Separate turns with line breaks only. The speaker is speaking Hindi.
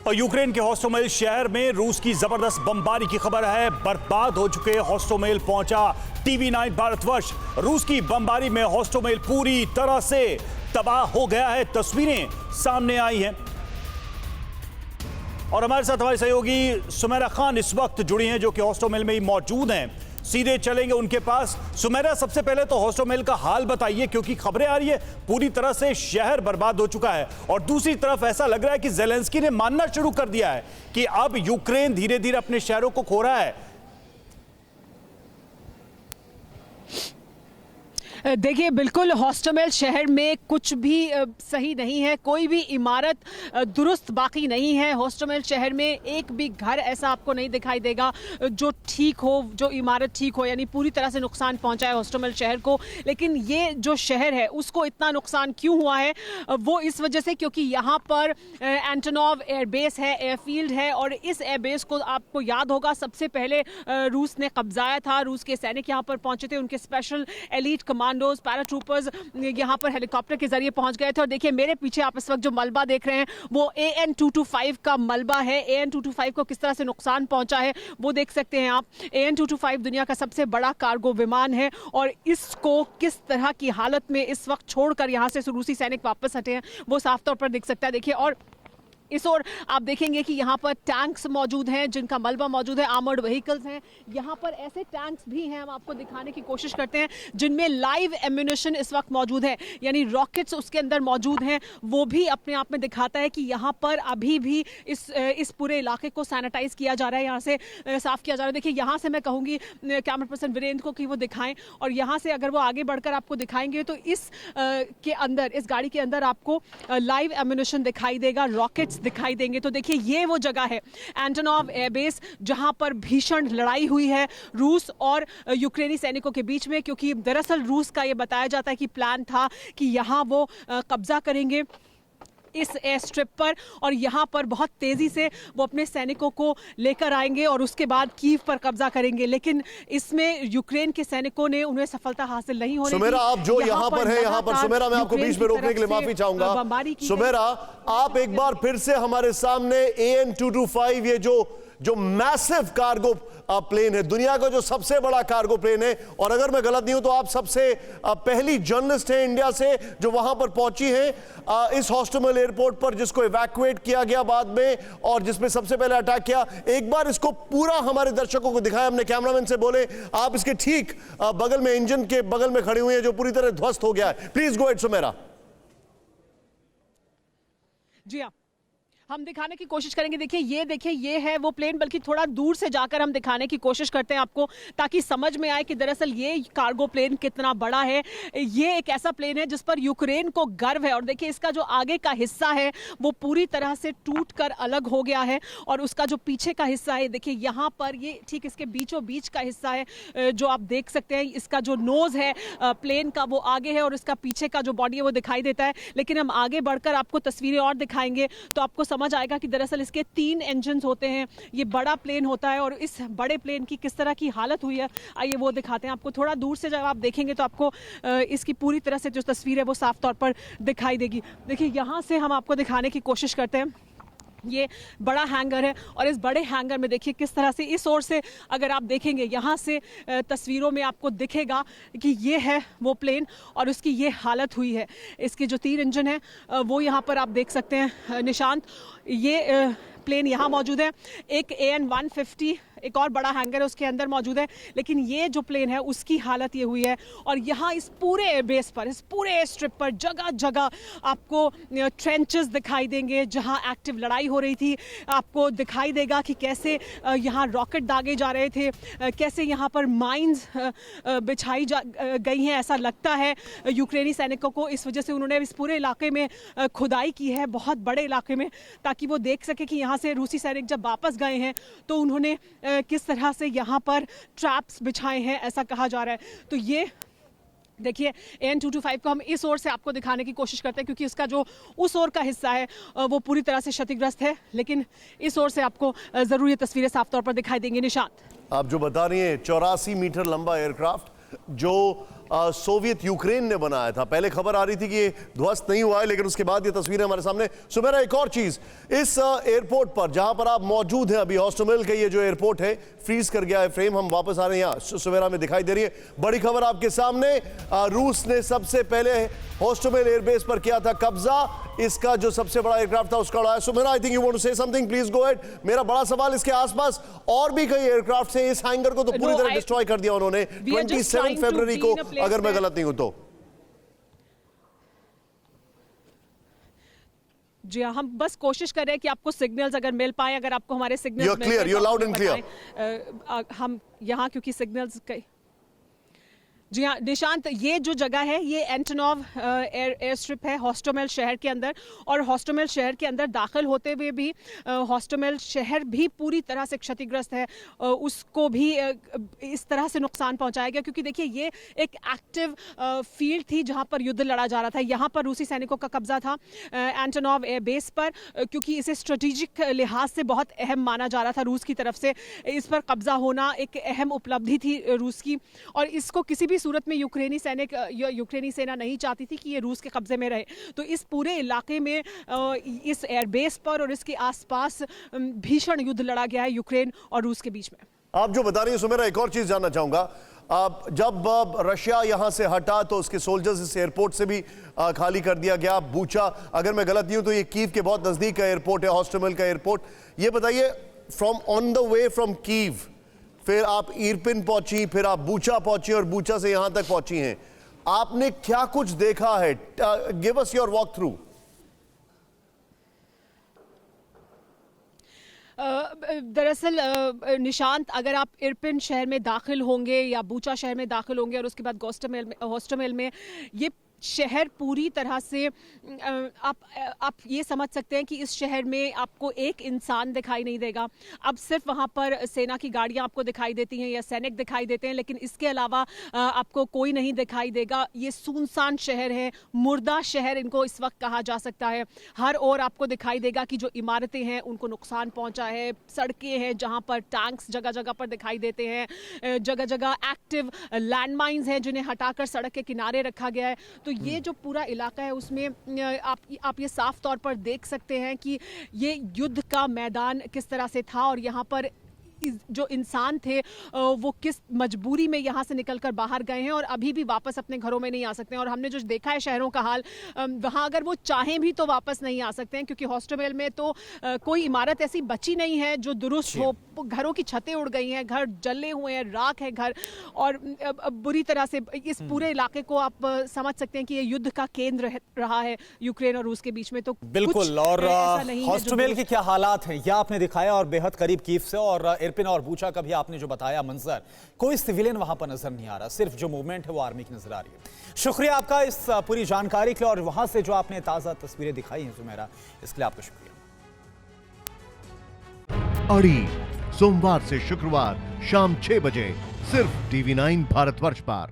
और यूक्रेन के होस्टोमेल शहर में रूस की जबरदस्त बमबारी की खबर है। बर्बाद हो चुके होस्टोमेल पहुंचा TV9 भारतवर्ष। रूस की बमबारी में होस्टोमेल पूरी तरह से तबाह हो गया है। तस्वीरें सामने आई हैं और हमारे साथ हमारे सहयोगी सुमेरा खान इस वक्त जुड़ी हैं, जो कि होस्टोमेल में ही मौजूद हैं। सीधे चलेंगे उनके पास। सुमेरा, सबसे पहले तो होस्टोमेल का हाल बताइए, क्योंकि खबरें आ रही है पूरी तरह से शहर बर्बाद हो चुका है और दूसरी तरफ ऐसा लग रहा है कि ज़ेलेंस्की ने मानना शुरू कर दिया है कि अब यूक्रेन धीरे धीरे अपने शहरों को खो रहा है।
देखिए, बिल्कुल होस्टोमेल शहर में कुछ भी सही नहीं है, कोई भी इमारत दुरुस्त बाकी नहीं है। होस्टोमेल शहर में एक भी घर ऐसा आपको नहीं दिखाई देगा जो ठीक हो, जो इमारत ठीक हो, यानी पूरी तरह से नुकसान पहुंचा है होस्टोमेल शहर को। लेकिन ये जो शहर है उसको इतना नुकसान क्यों हुआ है, वो इस वजह से क्योंकि यहाँ पर एंटोनोव एयरबेस है, एयरफील्ड है, और इस एयरबेस को आपको याद होगा सबसे पहले रूस ने कब्जाया था। रूस के सैनिक यहाँ पर पहुंचे थे, उनके स्पेशल एलीट कमांडोज, पैराट्रूपर्स यहाँ पर हेलीकॉप्टर के जरिए पहुंच गए थे। और देखिए मेरे पीछे आप इस वक्त जो मलबा देख रहे हैं वो AN-225 का मलबा है। AN-225 को किस तरह से नुकसान पहुंचा है वो देख सकते हैं आप। AN-225 दुनिया का सबसे बड़ा कार्गो विमान है और इसको किस तरह की हालत में इस वक्त छोड़कर यहाँ से रूसी सैनिक वापस हटे हैं वो साफ तौर पर दिख सकता है। देखिए, और इस ओर आप देखेंगे कि यहाँ पर टैंक्स मौजूद हैं जिनका मलबा मौजूद है, आर्मर्ड व्हीकल्स हैं। यहाँ पर ऐसे टैंक्स भी हैं, हम आपको दिखाने की कोशिश करते हैं, जिनमें लाइव एम्यूनिशन इस वक्त मौजूद है, यानी रॉकेट्स उसके अंदर मौजूद हैं। वो भी अपने आप में दिखाता है कि यहाँ पर अभी भी इस पूरे इलाके को सैनिटाइज किया जा रहा है, यहाँ से साफ किया जा रहा है। देखिए, यहाँ से मैं कहूँगी कैमरा पर्सन वीरेंद्र को कि वो दिखाएं, और यहाँ से अगर वो आगे बढ़कर आपको दिखाएंगे तो इस गाड़ी के अंदर आपको लाइव एम्यूनिशन दिखाई देगा, रॉकेट्स दिखाई देंगे। तो देखिए, ये वो जगह है एंटोनोव एयरबेस जहां पर भीषण लड़ाई हुई है रूस और यूक्रेनी सैनिकों के बीच में, क्योंकि दरअसल रूस का ये बताया जाता है कि प्लान था कि यहां वो कब्जा करेंगे इस एयर स्ट्रिप पर, और यहाँ पर बहुत तेज़ी से वो अपने सैनिकों को लेकर आएंगे और उसके बाद कीव पर कब्जा करेंगे। लेकिन इसमें यूक्रेन के सैनिकों ने उन्हें सफलता हासिल नहीं होने दी।
सुमेरा, आप जो यहाँ पर है, यहाँ पर सुमेरा, मैं आपको बीच में रोकने के लिए माफी चाहूंगा। सुमेरा, आप एक बार फिर से हमारे सामने AN-225, ये जो मैसिव कार्गो प्लेन है, दुनिया का जो सबसे बड़ा कार्गो प्लेन है, और अगर मैं गलत नहीं हूं तो आप सबसे पहली जर्नलिस्ट हैं इंडिया से जो वहां पर पहुंची हैं इस होस्टोमेल एयरपोर्ट पर, जिसको इवैक्यूएट किया गया बाद में और जिसमें सबसे पहले अटैक किया। एक बार इसको पूरा हमारे दर्शकों को दिखाएं। हमने कैमरामैन से बोले आप इसके ठीक बगल में, इंजन के बगल में खड़ी हुई है जो पूरी तरह ध्वस्त हो गया है। Please go ahead Sumera.
जी हाँ, हम दिखाने की कोशिश करेंगे। देखिए ये है वो प्लेन, बल्कि थोड़ा दूर से जाकर हम दिखाने की कोशिश करते हैं आपको, ताकि समझ में आए कि दरअसल ये कार्गो प्लेन कितना बड़ा है। ये एक ऐसा प्लेन है जिस पर यूक्रेन को गर्व है, और देखिए इसका जो आगे का हिस्सा है वो पूरी तरह से टूटकर अलग हो गया है, और उसका जो पीछे का हिस्सा है, देखिए यहाँ पर ये ठीक इसके बीचों बीच का हिस्सा है जो आप देख सकते हैं। इसका जो नोज है प्लेन का वो आगे है और इसका पीछे का जो बॉडी है वो दिखाई देता है। लेकिन हम आगे बढ़कर आपको तस्वीरें और दिखाएंगे तो आपको समझ आएगा कि दरअसल इसके 3 इंजन होते हैं, ये बड़ा प्लेन होता है, और इस बड़े प्लेन की किस तरह की हालत हुई है आइए वो दिखाते हैं आपको। थोड़ा दूर से जब आप देखेंगे तो आपको इसकी पूरी तरह से जो तस्वीर है वो साफ तौर पर दिखाई देगी। देखिए, यहाँ से हम आपको दिखाने की कोशिश करते हैं। ये बड़ा हैंगर है और इस बड़े हैंगर में देखिए किस तरह से इस ओर से अगर आप देखेंगे यहाँ से तस्वीरों में आपको दिखेगा कि ये है वो प्लेन और उसकी ये हालत हुई है। इसके जो 3 इंजन है वो यहाँ पर आप देख सकते हैं निशांत। ये प्लेन यहाँ मौजूद है। एक AN-150 एक और बड़ा हैंगर है उसके अंदर मौजूद है, लेकिन ये जो प्लेन है उसकी हालत ये हुई है। और यहाँ इस पूरे एयरबेस पर, इस पूरे एयर स्ट्रिप पर जगह जगह आपको ट्रेंचेस दिखाई देंगे जहाँ एक्टिव लड़ाई हो रही थी। आपको दिखाई देगा कि कैसे यहाँ रॉकेट दागे जा रहे थे, कैसे यहाँ पर माइंस बिछाई गई हैं। ऐसा लगता है यूक्रेनी सैनिकों को, इस वजह से उन्होंने इस पूरे इलाके में खुदाई की है, बहुत बड़े इलाके में, ताकि वो देख सके कि यहाँ से रूसी सैनिक जब वापस गए हैं तो उन्होंने किस तरह से यहाँ पर ट्रैप्स बिछाए हैं, ऐसा कहा जा रहा है। तो ये देखिए AN-225 को हम इस ओर से आपको दिखाने की कोशिश करते हैं, क्योंकि इसका जो उस ओर का हिस्सा है वो पूरी तरह से क्षतिग्रस्त है, लेकिन इस ओर से आपको जरूर ये तस्वीरें साफ तौर पर दिखाई देंगी। निशांत,
आप जो बता रही हैं 84 मीटर लंबा एयरक्राफ्ट जो सोवियत यूक्रेन ने बनाया था। पहले खबर आ रही थी कि ये ध्वस्त नहीं हुआ है, लेकिन उसके बाद ये तस्वीरें हमारे सामने। सुमेरा, एक और चीज, इस एयरपोर्ट पर जहां पर आप मौजूद हैं अभी, हॉस्टोमेल का ये जो एयरपोर्ट है फ्रीज कर गया है फ्रेम। हम वापस आ रहे हैं, यहाँ सुमेरा में दिखाई दे रही है बड़ी खबर आपके सामने। रूस ने सबसे पहले हॉस्टोमेल एयरबेस पर किया था कब्जा। इसका जो सबसे बड़ा एयरक्राफ्ट था उसका उड़ाया। Sumera, I think you want to say something, please go ahead. मेरा बड़ा सवाल, इसके आसपास और भी कई एयरक्राफ्ट हैं, इस हैंगर को तो पूरी तरह डिस्ट्रॉय कर दिया उन्होंने 27 फरवरी को, अगर मैं गलत नहीं हूं तो।
जी हाँ, हम बस कोशिश कर रहे हैं कि आपको सिग्नल्स अगर मिल पाए, अगर आपको हमारे signals
You're clear, you're loud and clear.
हम यहाँ क्योंकि सिग्नल्स जी हाँ निशांत, ये जो जगह है ये एंटोनोव एयर स्ट्रिप है हॉस्टोमेल शहर के अंदर। और हॉस्टोमेल शहर के अंदर दाखिल होते हुए भी हॉस्टोमेल शहर भी पूरी तरह से क्षतिग्रस्त है, उसको भी इस तरह से नुकसान पहुंचाया गया क्योंकि देखिए ये एक एक्टिव फील्ड थी जहां पर युद्ध लड़ा जा रहा था। यहाँ पर रूसी सैनिकों का कब्जा था एंटोनोव एयर बेस पर, क्योंकि इसे स्ट्रेटेजिक लिहाज से बहुत अहम माना जा रहा था रूस की तरफ से। इस पर कब्जा होना एक अहम उपलब्धि थी रूस की, और इसको किसी भी सूरत में यूक्रेनी सेना नहीं चाहती थी कि ये रूस के कब्जे में रहे। तो इस पूरे इलाके में इस एयरबेस पर और इसके आसपास भीषण युद्ध लड़ा गया है यूक्रेन और रूस के बीच में।
आप जो बता रही हैं सुमेरा, एक और चीज जानना चाहूंगा। जब रशिया यहां से हटा तो उसके सोल्जर्स इस एयरपोर्ट से भी खाली कर दिया गया। बूचा, अगर मैं गलत नहीं हूं तो ये कीव के बहुत नजदीक का एयरपोर्ट है, हॉस्टोमेल का एयरपोर्ट। ये बताइए, from on the way from Kyiv, फिर आप इरपिन पहुंची, फिर आप बूचा पहुंची और बूचा से यहां तक पहुंची हैं, आपने क्या कुछ देखा है? Give us your walk through.
दरअसल निशांत, अगर आप इरपिन शहर में दाखिल होंगे या बूचा शहर में दाखिल होंगे और उसके बाद हॉस्टोमेल में, ये शहर पूरी तरह से आप ये समझ सकते हैं कि इस शहर में आपको एक इंसान दिखाई नहीं देगा। अब सिर्फ वहाँ पर सेना की गाड़ियाँ आपको दिखाई देती हैं या सैनिक दिखाई देते हैं, लेकिन इसके अलावा आपको कोई नहीं दिखाई देगा। ये सुनसान शहर है, मुर्दा शहर इनको इस वक्त कहा जा सकता है। हर ओर आपको दिखाई देगा कि जो इमारतें हैं उनको नुकसान पहुँचा है, सड़कें हैं जहाँ पर टैंक्स जगह जगह पर दिखाई देते हैं, जगह जगह एक्टिव लैंडमाइंस हैं जिन्हें हटाकर सड़क के किनारे रखा गया है। तो ये जो पूरा इलाका है उसमें आप ये साफ तौर पर देख सकते हैं कि ये युद्ध का मैदान किस तरह से था, और यहाँ पर जो इंसान थे वो किस मजबूरी में यहाँ से निकलकर बाहर गए हैं और अभी भी वापस अपने घरों में नहीं आ सकते हैं। और हमने जो देखा है शहरों का हाल, वहाँ अगर वो चाहें भी तो वापस नहीं आ सकते हैं, क्योंकि हॉस्टोमेल में तो कोई इमारत ऐसी बची नहीं है जो दुरुस्त हो। घरों की छतें उड़ गई हैं, घर जले हुए हैं, राख है घर, और बुरी तरह से इस पूरे इलाके को आप समझ सकते हैं कि ये युद्ध का केंद्र रहा है यूक्रेन और रूस के बीच में। तो
बिल्कुल, और हॉस्टोमेल के क्या हालात हैं यह आपने दिखाया, और बेहद करीब कीव से, और इरपिन और बूचा का भी आपने जो बताया मंजर, कोई सिविलियन वहां पर नजर नहीं आ रहा, सिर्फ जो मूवमेंट है वो आर्मी की नजर आ रही है। शुक्रिया आपका इस पूरी जानकारी के लिए, और वहां से जो आपने ताजा तस्वीरें दिखाई हैं सुमेरा, इसके लिए आपका शुक्रिया।
अड़ी सोमवार से शुक्रवार शाम 6 बजे सिर्फ TV9 भारतवर्ष पर।